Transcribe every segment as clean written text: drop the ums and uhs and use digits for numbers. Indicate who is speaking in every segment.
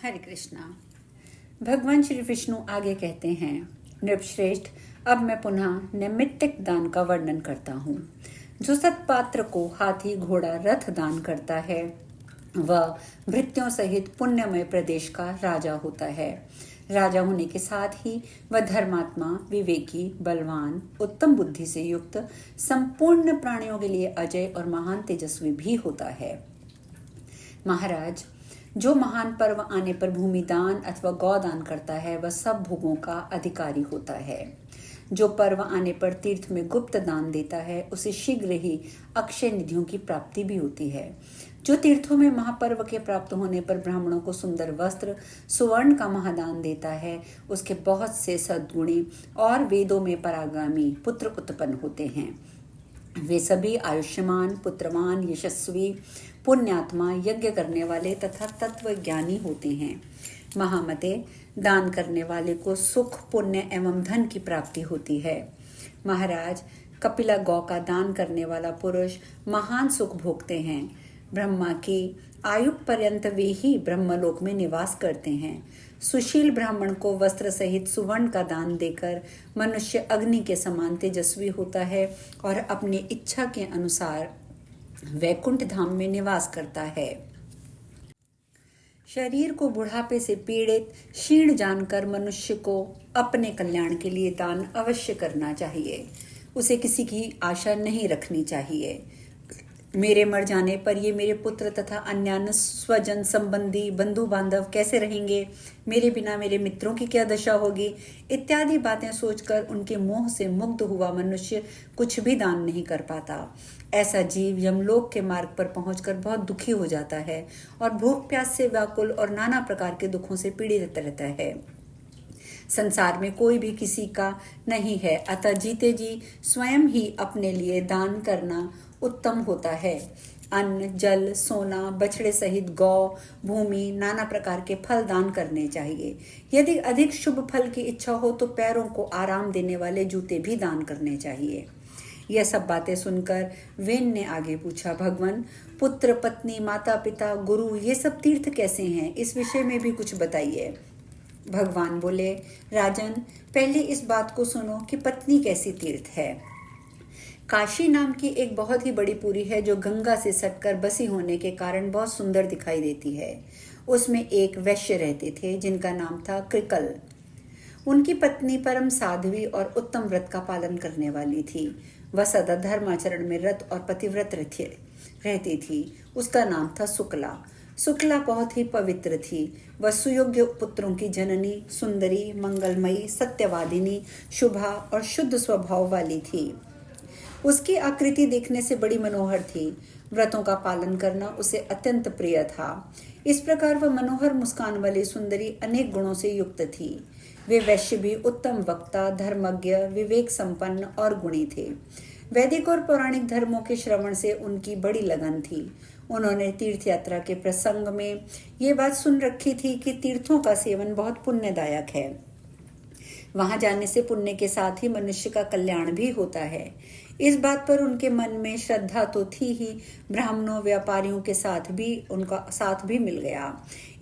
Speaker 1: हरे कृष्णा। भगवान श्री विष्णु आगे कहते हैं, नृपश्रेष्ठ, अब मैं पुनः नैमित्तिक दान का वर्णन करता हूँ। जो सत्पात्र को हाथी घोड़ा रथ दान करता है वह भृत्यों सहित पुण्यमय प्रदेश का राजा होता है। राजा होने के साथ ही वह धर्मात्मा, विवेकी, बलवान, उत्तम बुद्धि से युक्त, संपूर्ण प्राणियों के लिए अजय और महान तेजस्वी भी होता है। महाराज, जो महान पर्व आने पर भूमि दान अथवा गौदान करता है वह सब भोगों का अधिकारी होता है। जो पर्व आने पर तीर्थ में गुप्त दान देता है उसे शीघ्र ही अक्षय निधियों की प्राप्ति भी होती है। जो तीर्थों में महापर्व के प्राप्त होने पर ब्राह्मणों को सुंदर वस्त्र, सुवर्ण का महादान देता है उसके बहुत से सद्गुणी और वेदों में परागामी पुत्र उत्पन्न होते हैं। वे सभी आयुष्मान, पुत्रवान, यशस्वी, पुण्यात्मा, यज्ञ करने वाले तथा तत्वज्ञानी होते हैं। महामते, दान करने वाले को सुख, पुण्य एवं धन की प्राप्ति होती है। महाराज, कपिला गौ का दान करने वाला पुरुष महान सुख भोगते हैं। ब्रह्मा की आयु पर्यंत वे ही ब्रह्मलोक में निवास करते हैं। सुशील ब्राह्मण को वस्त्र सहित सुवर्ण का दान देकर मनुष्य अग्नि के समान तेजस्वी होता है और अपनी इच्छा के अनुसार वैकुंठ धाम में निवास करता है। शरीर को बुढ़ापे से पीड़ित, क्षीण जानकर मनुष्य को अपने कल्याण के लिए दान अवश्य करना चाहिए। उसे किसी की आशा नहीं रखनी चाहिए। मेरे मर जाने पर ये मेरे पुत्र तथा अन्य स्वजन संबंधी बंधु बांधव कैसे रहेंगे, मेरे बिना मेरे मित्रों की क्या दशा होगी, इत्यादि बातें सोचकर उनके मोह से मुग्ध हुआ मनुष्य कुछ भी दान नहीं कर पाता। ऐसा जीव यमलोक के मार्ग पर पहुंचकर बहुत दुखी हो जाता है और भूख प्यास से व्याकुल और नाना प्रकार के दुखों से पीड़ित रहता है। संसार में कोई भी किसी का नहीं है, अतः जीते जी स्वयं ही अपने लिए दान करना उत्तम होता है। अन्न, जल, सोना, बछड़े सहित गौ, भूमि, नाना प्रकार के फल दान करने चाहिए। यदि अधिक शुभ फल की इच्छा हो तो पैरों को आराम देने वाले जूते भी दान करने चाहिए। यह सब बातें सुनकर वेन ने आगे पूछा, भगवान, पुत्र, पत्नी, माता पिता, गुरु, ये सब तीर्थ कैसे हैं? इस विषय में भी कुछ बताइए। भगवान बोले, राजन, पहले इस बात को सुनो कि पत्नी कैसी तीर्थ है। काशी नाम की एक बहुत ही बड़ी पुरी है जो गंगा से सटकर बसी होने के कारण बहुत सुंदर दिखाई देती है। उसमें एक वैश्य रहते थे जिनका नाम था कृकल। उनकी पत्नी परम साध्वी और उत्तम व्रत का पालन करने वाली थी। वह सदा धर्माचरण में रत और पतिव्रत रहती थी। उसका नाम था शुक्ला। शुक्ला बहुत ही पवित्र थी। वह सुयोग्य पुत्रों की जननी, सुंदरी, मंगलमयी, सत्यवादिनी, शुभा और शुद्ध स्वभाव वाली थी। उसकी आकृति देखने से बड़ी मनोहर थी। व्रतों का पालन करना उसे अत्यंत प्रिय था। इस प्रकार वह मनोहर मुस्कान वाली सुंदरी अनेक गुणों से युक्त थी। वे वैश्य भी उत्तम वक्ता, धर्मज्ञ, विवेक संपन्न और गुणी थे। वैदिक और पौराणिक धर्मों के श्रवण से उनकी बड़ी लगन थी। उन्होंने तीर्थ यात्रा के प्रसंग में ये बात सुन रखी थी कि तीर्थों का सेवन बहुत पुण्यदायक है। वहां जाने से पुण्य के साथ ही मनुष्य का कल्याण भी होता है। इस बात पर उनके मन में श्रद्धा तो थी ही, ब्राह्मणों, व्यापारियों के साथ भी उनका साथ भी मिल गया।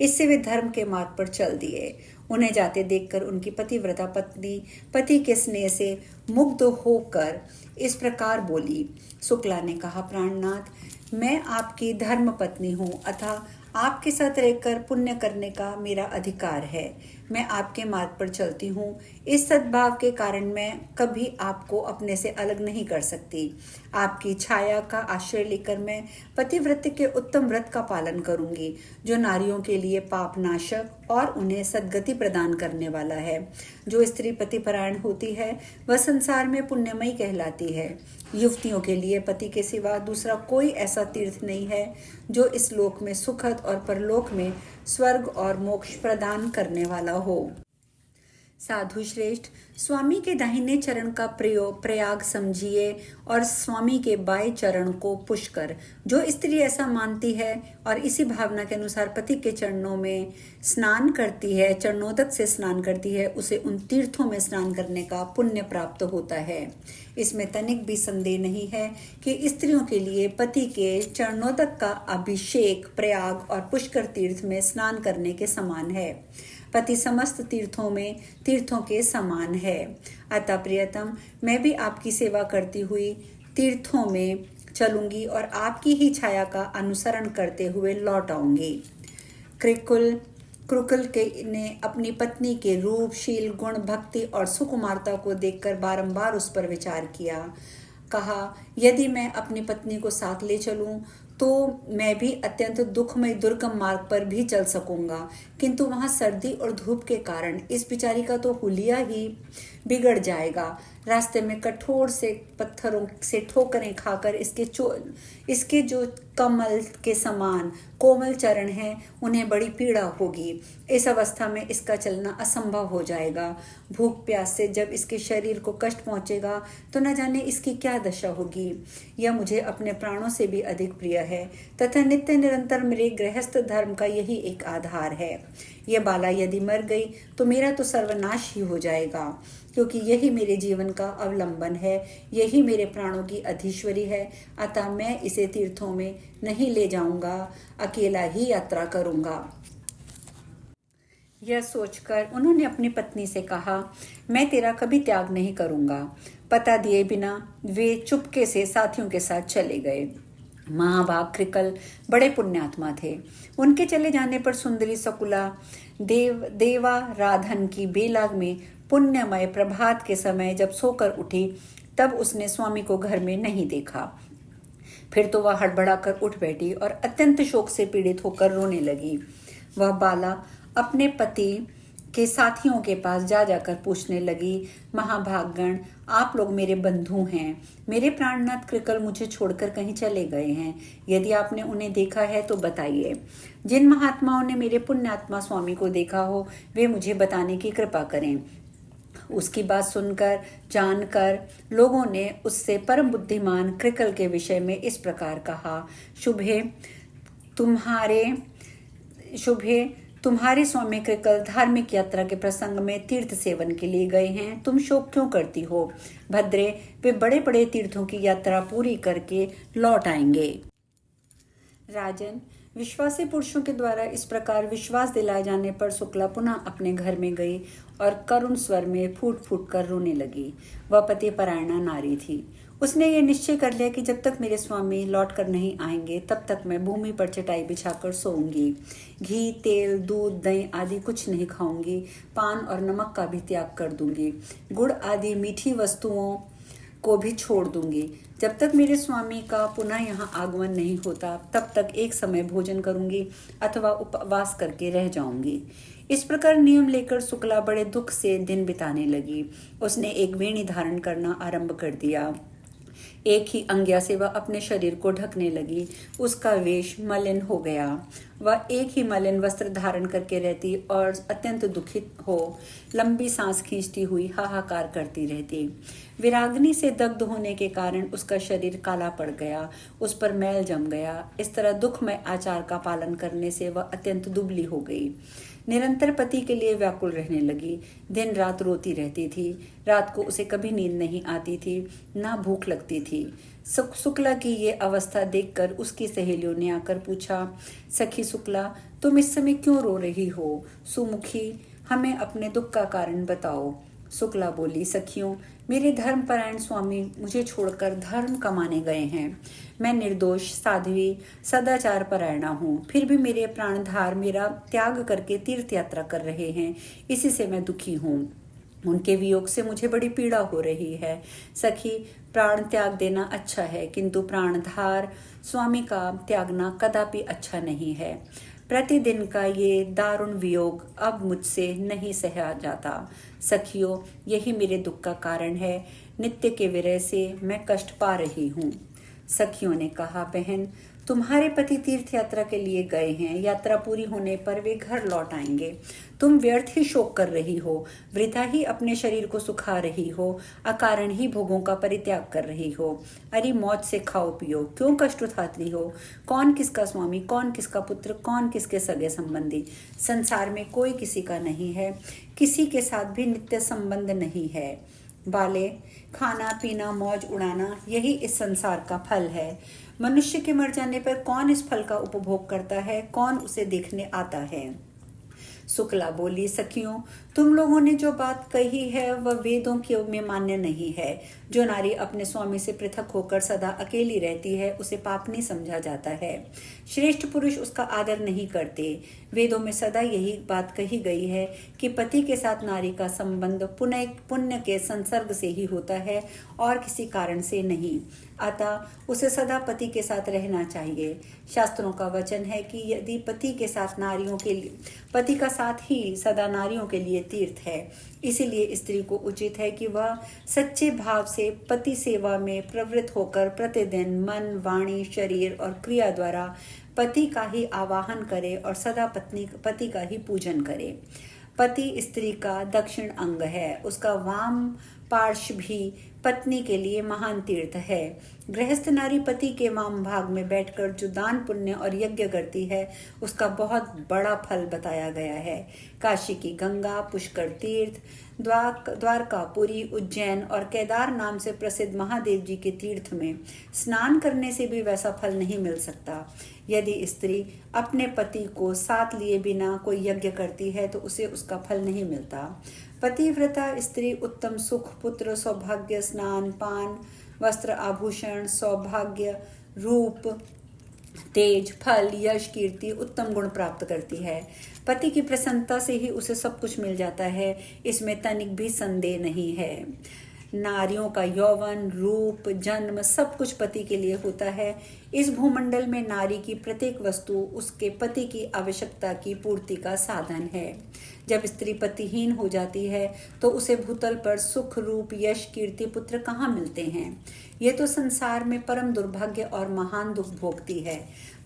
Speaker 1: इससे वे धर्म के मार्ग पर चल दिए। उन्हें जाते देखकर उनकी पतिव्रता पत्नी पति के स्नेह से मुग्ध होकर इस प्रकार बोली। शुक्ला ने कहा, प्राणनाथ, मैं आपकी धर्म पत्नी हूँ, अतः आपके साथ रहकर पुण्य करने का मेरा अधिकार है। मैं आपके मार्ग पर चलती हूँ। इस सद्भाव के कारण मैं कभी आपको अपने से अलग नहीं कर सकती। आपकी छाया का आश्रय लेकर मैं पतिव्रत के उत्तम व्रत का पालन करूंगी जो नारियों के लिए पाप नाशक और उन्हें सद्गति प्रदान करने वाला है। जो स्त्री पतिपरायण होती है वह संसार में पुण्यमयी कहलाती है। युवतियों के लिए पति के सिवा दूसरा कोई ऐसा तीर्थ नहीं है जो इस लोक में सुखद और परलोक में स्वर्ग और मोक्ष प्रदान करने वाला हो। साधु श्रेष्ठ, स्वामी के दाहिने चरण का प्रयाग समझिए और स्वामी के बाएं चरण को पुष्कर। जो स्त्री ऐसा मानती है और इसी भावना के अनुसार पति के चरणों में स्नान करती है, चरणोदक से स्नान करती है, उसे उन तीर्थों में स्नान करने का पुण्य प्राप्त होता है। इसमें तनिक भी संदेह नहीं है कि स्त्रियों के लिए पति के चरणोदक का अभिषेक प्रयाग और पुष्कर तीर्थ में स्नान करने के समान है। पति समस्त तीर्थों के समान है। अतः प्रियतम, मैं भी आपकी सेवा करती हुई तीर्थों में चलूंगी और आपकी ही छाया का अनुसरण करते हुए लौट आऊंगी। क्रुकल ने अपनी पत्नी के रूप, शील, गुण, भक्ति और सुकुमारता को देखकर बारंबार उस पर विचार किया। कहा, यदि मैं अपनी पत्नी को साथ ले चलूं तो मैं भी अत्यंत दुखमय दुर्गम मार्ग पर भी चल सकूंगा, किंतु वहां सर्दी और धूप के कारण इस बिचारी का तो हुलिया ही बिगड़ जाएगा। रास्ते में कठोर से पत्थरों से ठोकरें खाकर इसके जो कमल के समान कोमल चरण हैं, उन्हें बड़ी पीड़ा होगी। इस अवस्था में इसका चलना असंभव हो जाएगा। भूख प्यास से जब इसके शरीर को कष्ट पहुंचेगा तो न जाने इसकी क्या दशा होगी। यह मुझे अपने प्राणों से भी अधिक प्रिय है तथा नित्य निरंतर मेरे गृहस्थ धर्म का यही एक आधार है। यह बाला यदि मर गई तो मेरा तो सर्वनाश ही हो जाएगा, क्योंकि यही मेरे जीवन का अवलंबन है, यही मेरे प्राणों की अधीश्वरी है। अतः मैं इसे तीर्थों में नहीं ले जाऊंगा, अकेला ही यात्रा करूंगा। यह सोचकर उन्होंने अपनी पत्नी से कहा, मैं तेरा कभी त्याग नहीं करूंगा। पता दिए बिना वे चुपके से साथियों के साथ चले गए। महाभाग कृकल बड़े पुण्यात्मा थे। उनके चले जाने पर सुंदरी सकुला देवा राधन की बेला में पुण्यमय प्रभात के समय जब सोकर उठी, तब उसने स्वामी को घर में नहीं देखा। फिर तो वह हड़बड़ाकर उठ बैठी और अत्यंत शोक से पीड़ित होकर रोने लगी। वह बाला अपने पति के साथियों के पास जाकर पूछने लगी, महाभागगण, आप लोग मेरे बंधु हैं। मेरे प्राणनाथ कृकल मुझे छोड़कर कहीं चले गए हैं। यदि आपने उन्हें देखा है तो बताइए। जिन महात्माओं ने मेरे पुण्यात्मा स्वामी को देखा हो, वे मुझे बताने की कृपा करें। उसकी बात सुनकर जानकर लोगों ने उससे परम बुद्धिमान कृकल के विषय में इस प्रकार कहा, तुम्हारे स्वामी कृकल धार्मिक यात्रा के प्रसंग में तीर्थ सेवन के लिए गए हैं। तुम शोक क्यों करती हो? भद्रे, वे बड़े बड़े तीर्थों की यात्रा पूरी करके लौट आएंगे। राजन, विश्वासी पुरुषों के द्वारा इस प्रकार विश्वास दिलाए जाने पर शुक्ला पुनः अपने घर में गई और करुण स्वर में फूट फूट कर रोने लगी। वह पति परायणा नारी थी। उसने ये निश्चय कर लिया कि जब तक मेरे स्वामी लौट कर नहीं आएंगे तब तक मैं भूमि पर चटाई बिछाकर सोऊंगी। घी, तेल, दूध, दही आदि कुछ नहीं खाऊंगी। पान और नमक का भी त्याग कर दूंगी। गुड़ आदि मीठी वस्तुओं को भी छोड़ दूंगी। जब तक मेरे स्वामी का पुनः यहाँ आगमन नहीं होता तब तक एक समय भोजन करूंगी अथवा उपवास करके रह जाऊंगी। इस प्रकार नियम लेकर शुक्ला बड़े दुख से दिन बिताने लगी। उसने एक वेणी धारण करना आरंभ कर दिया। एक ही अंग्या से वह अपने शरीर को ढकने लगी। उसका वेश मलिन हो गया। वह एक ही मलिन वस्त्र धारण करके रहती और अत्यंत दुखित हो लंबी सांस खींचती हुई हाहाकार करती रहती। विराग्नि से दग्ध होने के कारण उसका शरीर काला पड़ गया, उस पर मैल जम गया। इस तरह दुखमय आचार का पालन करने से वह अत्यंत दुबली हो गई। निरंतर पति के लिए व्याकुल रहने लगी। दिन रात रोती रहती थी। रात को उसे कभी नींद नहीं आती थी, ना भूख लगती थी। शुक्ला की ये अवस्था देखकर उसकी सहेलियों ने आकर पूछा, सखी शुक्ला, तुम इस समय क्यों रो रही हो? सुमुखी, हमें अपने दुख का कारण बताओ। शुक्ला बोली, सखियों, मेरे धर्मपरायण स्वामी मुझे छोड़कर धर्म कमाने गए हैं। मैं निर्दोष, साध्वी, सदाचार परायणा हूँ, फिर भी मेरे प्राणधार मेरा त्याग करके तीर्थ यात्रा कर रहे हैं। इसी से मैं दुखी हूँ। उनके वियोग से मुझे बड़ी पीड़ा हो रही है। सखी, प्राण त्याग देना अच्छा है, किंतु प्राणधार स्वामी का त्यागना कदापि अच्छा नहीं है। प्रतिदिन का ये दारुण वियोग अब मुझसे नहीं सहा जाता। सखियों, यही मेरे दुख का कारण है। नित्य के विरह से मैं कष्ट पा रही हूँ। सखियों ने कहा, बहन, तुम्हारे पति तीर्थ यात्रा के लिए गए हैं, यात्रा पूरी होने पर वे घर लौट आएंगे। तुम व्यर्थ ही शोक कर रही हो, वृथा ही अपने शरीर को सुखा रही हो, अकारण ही भोगों का परित्याग कर रही हो। अरे मौज से खाओ पियो, क्यों कष्ट उठाती हो? कौन किसका स्वामी, कौन किसका पुत्र, कौन किसके सगे संबंधी? संसार में कोई किसी का नहीं है, किसी के साथ भी नित्य संबंध नहीं है। बाले, खाना पीना मौज उड़ाना, यही इस संसार का फल है। मनुष्य के मर जाने पर कौन इस फल का उपभोग करता है, कौन उसे देखने आता है? शुक्ला बोली, सखियों, तुम लोगों ने जो बात कही है वह वेदों के में मान्य नहीं है। जो नारी अपने स्वामी से पृथक होकर सदा अकेली रहती है उसे पापनी समझा जाता है। श्रेष्ठ पुरुष उसका आदर नहीं करते। वेदों में सदा यही बात कही गई है कि पति के साथ नारी का संबंध पुण्य के संसर्ग से ही होता है और किसी कारण से नहीं। अतः उसे सदा पति के साथ रहना चाहिए। शास्त्रों का वचन है कि यदि पति का साथ ही सदा नारियों के लिए तीर्थ है। इसीलिए स्त्री को उचित है कि वह सच्चे भाव से पति सेवा में प्रवृत्त होकर प्रतिदिन मन, वाणी, शरीर और क्रिया द्वारा पति का ही आवाहन करे और सदा पति का ही पूजन करे। पति स्त्री का दक्षिण अंग है, उसका वाम पार्श्व भी पत्नी के लिए महान तीर्थ है। गृहस्थ नारी पति के वाम भाग में बैठकर जो दान पुण्य और यज्ञ करती है उसका बहुत बड़ा फल बताया गया है। काशी की गंगा, पुष्कर तीर्थ, द्वारकापुरी, उज्जैन और केदार नाम से प्रसिद्ध महादेव जी के तीर्थ में स्नान करने से भी वैसा फल नहीं मिल सकता। यदि स्त्री अपने पति को साथ लिए बिना कोई यज्ञ करती है तो उसे उसका फल नहीं मिलता। पतिव्रता स्त्री उत्तम सुख, पुत्र, सौभाग्य, स्नान पान, वस्त्र, आभूषण, सौभाग्य, रूप, तेज, फल, यश, कीर्ति, उत्तम गुण प्राप्त करती है। पति की प्रसन्नता से ही उसे सब कुछ मिल जाता है, इसमें तनिक भी संदेह नहीं है। नारियों का यौवन, रूप, जन्म सब कुछ पति के लिए होता है। इस भूमंडल में नारी की प्रत्येक वस्तु उसके पति की आवश्यकता की पूर्ति का साधन है। जब स्त्री पतिहीन हो जाती है तो उसे भूतल पर सुख, रूप, यश, कीर्ति, पुत्र कहाँ मिलते हैं? ये तो संसार में परम दुर्भाग्य और महान दुख भोगती है।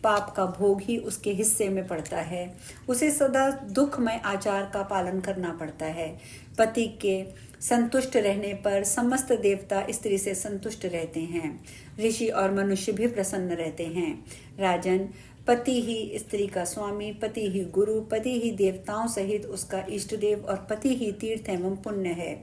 Speaker 1: पाप का भोग ही उसके हिस्से में पड़ता है। उसे सदा दुखमय आचार का पालन करना पड़ता है। पति के संतुष्ट रहने पर समस्त देवता स्त्री से संतुष्ट रहते हैं। ऋषि और मनुष्य भी प्रसन्न रहते हैं। राजन, पति ही स्त्री का स्वामी, पति ही गुरु, पति ही देवताओं सहित उसका इष्ट देव और पति ही तीर्थ एवं पुण्य है।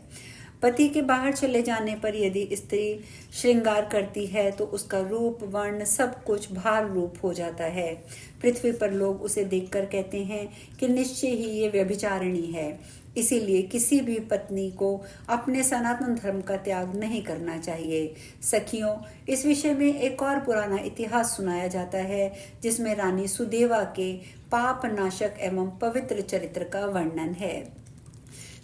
Speaker 1: पति के बाहर चले जाने पर यदि स्त्री श्रृंगार करती है तो उसका रूप, वर्ण सब कुछ भार रूप हो जाता है। पृथ्वी पर लोग उसे देखकर कहते हैं कि निश्चय ही ये व्यभिचारिणी है। इसीलिए किसी भी पत्नी को अपने सनातन धर्म का त्याग नहीं करना चाहिए। सखियों, इस विषय में एक और पुराना इतिहास सुनाया जाता है जिसमें रानी सुदेवा के पाप नाशक एवं पवित्र चरित्र का वर्णन है।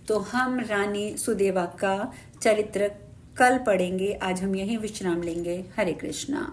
Speaker 1: तो हम रानी सुदेवा का चरित्र कल पढ़ेंगे। आज हम यहीं विश्राम लेंगे। हरे कृष्णा।